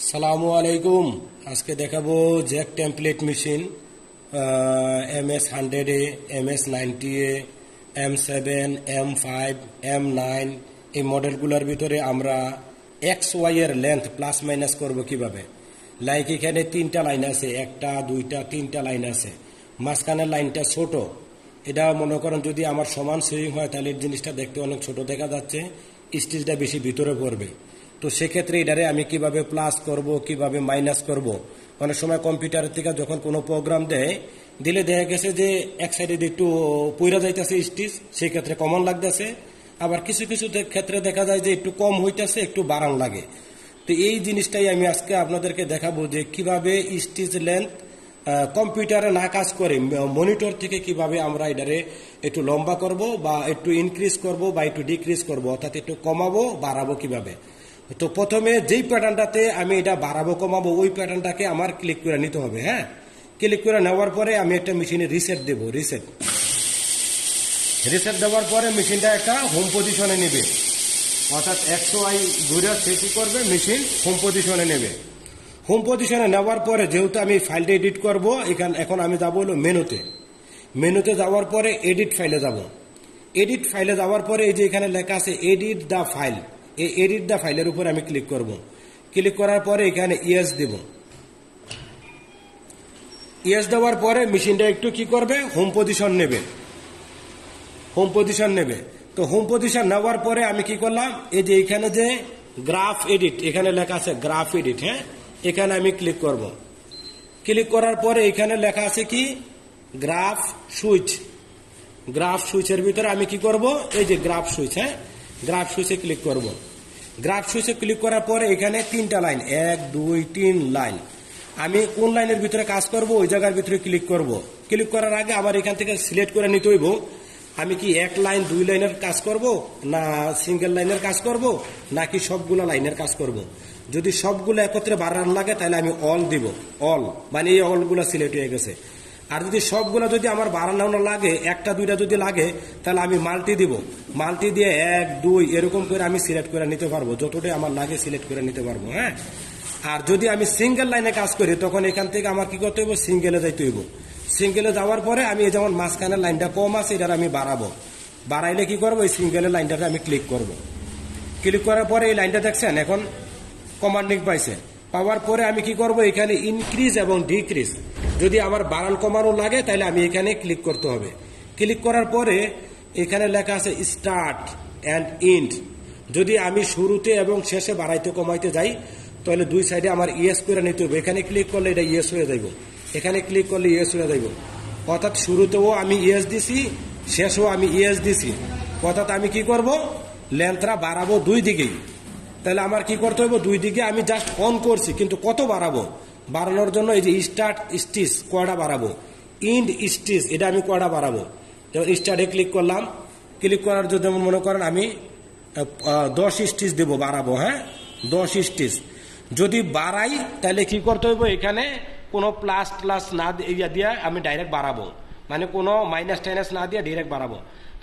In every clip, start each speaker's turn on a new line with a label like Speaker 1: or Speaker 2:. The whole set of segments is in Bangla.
Speaker 1: সালামু আলাইকুম। আজকে দেখাবো জ্যাক টেমপ্লেট মেশিন MS100 এ, MS90 এ, M7, M5, M9 এই মডেলগুলোর ভিতরে আমরা XY এর লেন্থ প্লাস মাইনাস করব কিভাবে। লাইক এখানে তিনটা লাইন আছে, একটা দুইটা তিনটা লাইন আছে, মাঝখানের লাইনটা ছোট। এটা মনে করেন যদি আমার সমান সুইং হয় তাহলে এই জিনিসটা দেখতে অনেক ছোট দেখা যাচ্ছে, স্টিচটা বেশি ভিতরে পড়বে। তো সেক্ষেত্রে এটারে আমি কিভাবে প্লাস করব কিভাবে মাইনাস করব। অনেক সময় কম্পিউটার থেকে যখন কোনো প্রোগ্রাম দিলে দেখা গেছে যে এক সাইডে একটু পইরা যাইতেছে স্টিচ, সেই ক্ষেত্রে কমন লাগতেছে। আবার কিছু কিছু ক্ষেত্রে দেখা যায় যে একটু কম হইতেছে, একটু বাড়ান লাগে। তো এই জিনিসটাই আমি আজকে আপনাদেরকে দেখাবো যে কিভাবে স্টিচ লেন্থ কম্পিউটারে না কাজ করে মনিটর থেকে কিভাবে আমরা এটারে একটু লম্বা করব বা একটু ইনক্রিজ করব বা একটু ডিক্রিজ করব, অর্থাৎ একটু কমাবো বাড়াবো কিভাবে। তো প্রথমে যেই প্যাটার্নটাতে আমি এটা বাড়াবো কমাবো ওই প্যাটার্নটাকে আমার ক্লিক করে নিতে হবে। হ্যাঁ, ক্লিক করে নেওয়ার পরে আমি একটা মেশিনে রিসেট দেব। রিসেট দেওয়ার পরে মেশিনটা একটা হোম পজিশনে নেবে, অর্থাৎ 100i ঘুরে সে কি করবে, মেশিন হোম পজিশনে নেবে। হোম পজিশনে নেওয়ার পরে যেহেতু আমি ফাইলটা এডিট করব, এখন আমি যাবো হলো মেনুতে যাওয়ার পরে এডিট ফাইলে যাব। এডিট ফাইলে যাওয়ার পরে এই যে এখানে লেখা আছে এডিট দ্য ফাইল, এই এডিট দ্য ফাইলের উপর আমি ক্লিক করব। ক্লিক করার পরে এখানে ইয়েস দেব। ইয়েস দেওয়ার পরে মেশিনটা একটু কি করবে, হোম পজিশন নেবে। তো হোম পজিশন নেওয়ার পরে আমি কি করলাম, এই যে এখানে যে গ্রাফ এডিট এখানে লেখা আছে গ্রাফ এডিট, হ্যাঁ, এখানে আমি ক্লিক করব। ক্লিক করার পরে এখানে লেখা আছে কি গ্রাফ সুইচের ভিতরে আমি কি করব, এই যে গ্রাফ সুইচ, হ্যাঁ, গ্রাফ সুইচে ক্লিক করব। গ্রাফ সুইচে ক্লিক করার পরে এখানে তিনটা লাইন, 1 2 3 লাইন। আমি কোন লাইনের ভিতরে কাজ করব ওই জায়গার ভিতরে ক্লিক করব। ক্লিক করার আগে আবার এখান থেকে সিলেক্ট করে নিতে হইব আমি কি এক লাইন দুই লাইনের কাজ করব না সিঙ্গেল লাইনের কাজ করব নাকি সবগুলো লাইনের কাজ করব। যদি সবগুলো একত্রে বাড়ান লাগে তাহলে আমি অল দিব, অল মানে এই অলগুলো সিলেক্ট হয়ে গেছে। আর যদি সবগুলো যদি আমার বাড়ানো লাগে, একটা দুইটা যদি লাগে তাহলে আমি মাল্টি দিব, মাল্টি দিয়ে 1 2 এরকম করে আমি সিলেক্ট করে নিতে পারবো, যতটাই আমার লাগে সিলেক্ট করে নিতে পারবো। হ্যাঁ, আর যদি আমি সিঙ্গেল লাইনে কাজ করি তখন এখান থেকে আমার কি করতে হইব, সিঙ্গেলে যাইতে হইব। সিঙ্গেলে যাওয়ার পরে আমি যেমন মাঝখানের লাইনটা কম আছে এটা আমি বাড়াইলে কি করবো, এই সিঙ্গেলের লাইনটাতে আমি ক্লিক করব। ক্লিক করার পরে এই লাইনটা দেখছেন এখন কমান্ডিং পাওয়ার পরে আমি কি করব, এখানে ইনক্রিজ এবং ডিক্রিজ যদি আমার বাড়ান কমানো লাগে তাহলে আমি এখানে ক্লিক করতে হবে। ক্লিক করার পরে এখানে লেখা আছে স্টার্ট অ্যান্ড এন্ড। যদি আমি শুরুতে এবং শেষে বাড়াইতে কমাইতে যাই তাহলে দুই সাইডে আমার ইয়েস করে নিতে হবে। এখানে ক্লিক করলে এটা ইয়েস হয়ে যাইব, এখানে ক্লিক করলে ইয়েস হয়ে যাইব। অর্থাৎ শুরুতেও আমি ইয়েস দিছি, শেষেও আমি ইয়েস দিছি। অর্থাৎ আমি কি করব, লেন্থটা বাড়াবো দুই দিকেই। তাহলে আমার কি করতে হবে, দুই দিকে আমি জাস্ট অন করছি, কিন্তু কত বাড়াবো, বাড়ানোর জন্য এই যে স্টার্ট স্টিচ কয়টা বাড়াবো, ইন্ড স্টিচ এটা আমি কয়টা বাড়াবো। যেমন স্টার্টে ক্লিক করলাম, ক্লিক করার জন্য যেমন মনে করেন আমি 10 স্টিচ দেবো, বাড়াবো। হ্যাঁ, 10 স্টিচ যদি বাড়াই তাহলে কি করতে হইব, এখানে কোনো প্লাস না দিয়ে আমি ডাইরেক্ট বাড়াবো, মানে কোনো মাইনাস টাইনাস না দিয়ে ডাইরেক্ট বাড়াবো।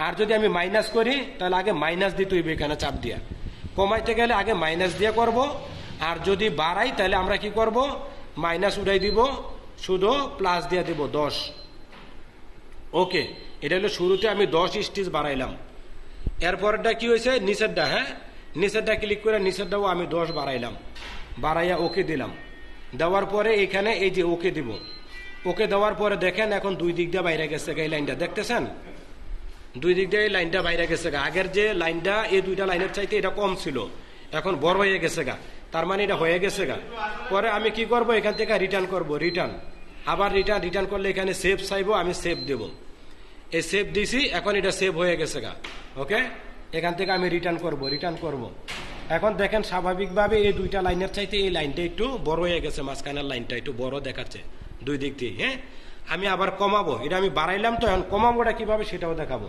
Speaker 1: আর যদি আমি মাইনাস করি তাহলে আগে মাইনাস দিতে হইবে, এখানে চাপ দিয়া। কমাইতে গেলে আগে মাইনাস দিয়ে করব, আর যদি বাড়াই তাহলে আমরা কি করব, মাইনাস উড়াই দিব, শুধু প্লাস দিয়ে দিব 10। ওকে, এটা হলো শুরুতে আমি 10 স্টিচ বাড়াইলাম। এরপরটা কি হয়েছে, নিচেরটা, হ্যাঁ, নিচেরটা ক্লিক করে নিচেরটাও আমি 10 বাড়াইলাম, বাড়াইয়া ওকে দিলাম। দেওয়ার পরে এখানে এই যে ওকে দিব। ওকে দেওয়ার পরে দেখেন এখন দুই দিক দিয়ে বাইরে গেছে, এই লাইনটা দেখতেছেন, দুই দিক দিয়ে এই লাইনটা বাইরে গেছে। আগের যে লাইনটা এই দুইটা লাইনের চাইতে এটা কম ছিল, এখন বড় হয়ে গেছে গা, তার মানে এটা হয়ে গেছে গা। পরে আমি কি করব, এখান থেকে রিটার্ন করব, আবার রিটার্ন করলে এখানে সেভ চাইবো, আমি সেভ দেব। এই সেভ দিছি, এখন এটা সেভ হয়ে গেছে গা। ওকে, এখান থেকে আমি রিটার্ন করব। এখন দেখেন স্বাভাবিকভাবে এই দুইটা লাইনের চাইতে এই লাইনটা একটু বড় হয়ে গেছে, মাঝখানের লাইনটা একটু বড় দেখাচ্ছে দুই দিক দিয়ে। হ্যাঁ, আমি আবার কমাবো, এটা আমি বাড়াইলাম, তো এখন কমাবোটা কিভাবে সেটাও দেখাবো।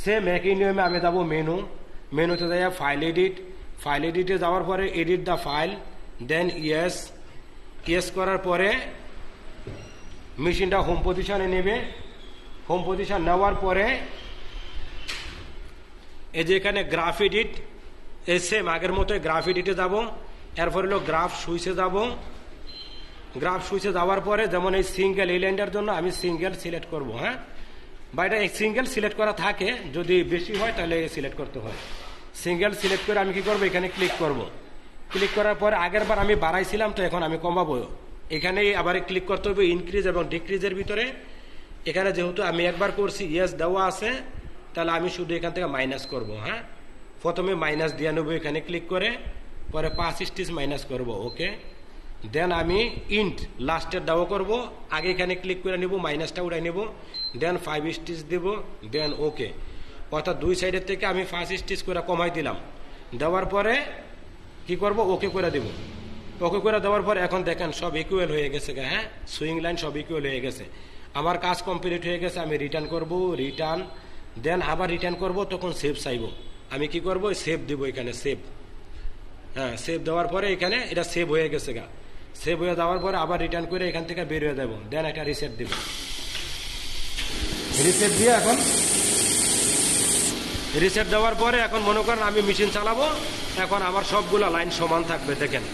Speaker 1: সেম একই নিয়মে আমি যাবো মেনুতে যাই ফাইল এডিটে যাওয়ার পরে edit the file, then yes করার পরে মেশিনটা হোম পজিশনে নেবে। হোম পজিশন নেওয়ার পরে এই যে এখানে গ্রাফ এডিট, এই সেম আগের মতো গ্রাফ এডিটে যাব। এরপর হলো গ্রাফ সুইচে যাব। গ্রাফ সুইচে যাওয়ার পরে যেমন এই সিঙ্গেল, এই লাইনটার জন্য আমি সিঙ্গেল সিলেক্ট করব। হ্যাঁ, বা এটা সিঙ্গেল সিলেক্ট করা থাকে, যদি বেশি হয় তাহলে সিলেক্ট করতে হয়। সিঙ্গেল সিলেক্ট করে আমি কি করব, এখানে ক্লিক করব। ক্লিক করার পরে আগের বার আমি বাড়াইছিলাম, তো এখন আমি কমাবো। এখানে আবার ক্লিক করতে হবে ইনক্রিজ এবং ডিক্রিজের ভিতরে। এখানে যেহেতু আমি একবার করছি ইয়েস দেওয়া আছে, তাহলে আমি শুধু এখান থেকে মাইনাস করব। হ্যাঁ, প্রথমে মাইনাস দিয়ে নেবো এখানে ক্লিক করে, পরে 5 স্টিচ মাইনাস করব। ওকে, দেন আমি ইন্ট লাস্টের দাও করব। আগে এখানে ক্লিক করে নিব, মাইনাসটা উড়াই নেব, দেন 5 স্টিচ দেব, দেন ওকে। অর্থাৎ দুই সাইডের থেকে আমি 5 স্টিচ করে কমাই দিলাম। দেওয়ার পরে কি করব, ওকে করে দেব। ওকে করে দেওয়ার পরে এখন দেখেন সব ইকুয়াল হয়ে গেছে। হ্যাঁ, সুইং লাইন সব ইকুয়াল হয়ে গেছে। আমার কাজ কমপ্লিট হয়ে গেছে। আমি রিটার্ন করব, রিটার্ন, দেন আবার রিটার্ন করব, তখন সেভ চাইব। আমি কি করব, সেভ দিব এখানে, সেভ। হ্যাঁ, সেভ দেওয়ার পরে এখানে এটা সেভ হয়ে গেছে। সেভ হয়ে যাওয়ার পরে আবার রিটার্ন করে এখান থেকে বের হয়ে দেবো, দেন একটা রিসেট দিব। রিসেট দিয়ে এখন রিসেট দেওয়ার পরে এখন মনে করেন আমি মেশিন চালাবো। এখন আমার সবগুলো লাইন সমান থাকবে। দেখেন,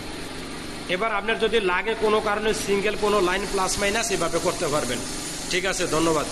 Speaker 1: এবার আপনার যদি লাগে কোনো কারণে সিঙ্গেল কোনো লাইন প্লাস মাইনাস এভাবে করতে পারবেন। ঠিক আছে, ধন্যবাদ।